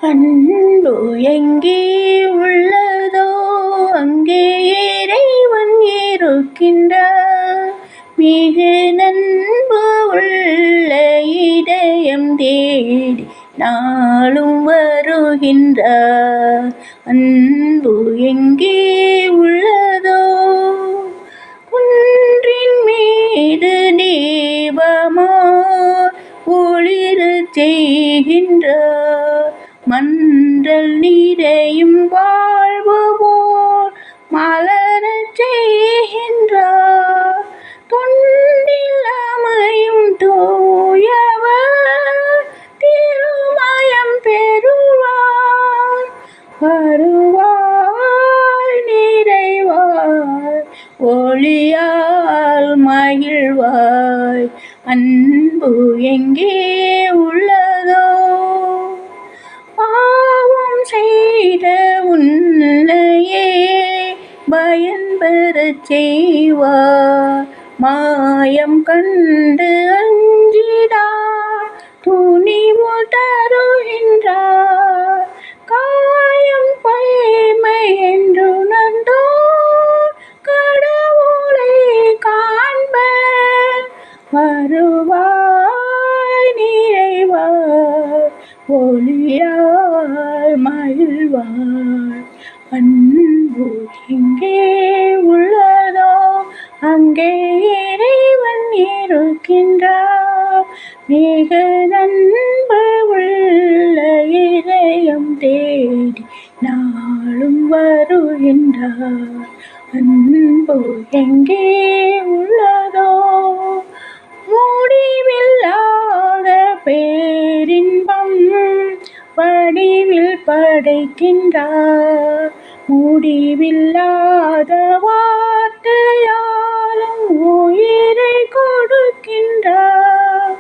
அன்பு எங்கே உள்ளதோ அங்கே இறைவன் இருக்கின்றார். மிகு நன்பு உள்ள இதயம் தேடி நாளும் வருகின்றார். அன்பு எங்கே உள்ளதோ குன்றின் மீது தீபமோ ஒளிரச் செய்கின்றார். மன்றல் நிறையும் வாழ்வு போல் மலரச் செய்கின்றார். தொண்டில் அமையும் தூயவர் திருமயம் பெறுவார். வருவாய் நிறைவாய் ஒளியால் மகிழ்வாய். அன்பு எங்கே உள்ளதோ பாவம் செய்த உன்னையே பயன்பெறச் செய்வார். மாயம் கண்டு அஞ்சிடார் துணிவு தருகின்றார். காயம் பொய்மை என்று உணர்ந்தோர் கடவுளை காண்பர். வருவாய் நிறைவாய் ஒளியால் மகிழ்வாய். அன்பு எங்கே உள்ளதோ அங்கே இறைவன் இருக்கின்றார். மிக நன்பு உள்ள இதயம் தேடி நாளும் வருகின்றார். அன்பு எங்கே உள்ளதோ முடிவில்லாத பேரின்பம் வடிவில் படைக்கின்றார். முடிவில்லாத வார்த்தையாலும் உயிரை கொடுக்கின்றார்.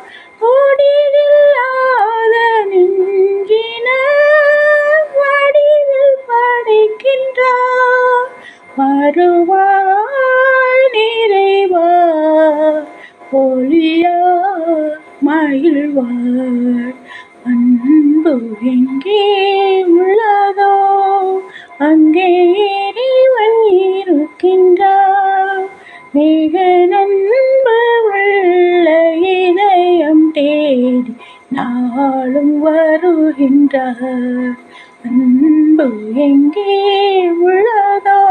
கொடியில்லாத நெஞ்சினர் வடிவில் படைக்கின்றார். வருவாய் நிறைவாய் ஒளியாய் மகிழ்வாய். அன்பு எங்கே உள்ளதோ அங்கே இறைவன் இருக்கின்றார். மிக நன்பு உள்ள இதயம் தேடி நாளும் வருகின்றார். அன்பு எங்கே உள்ளதோ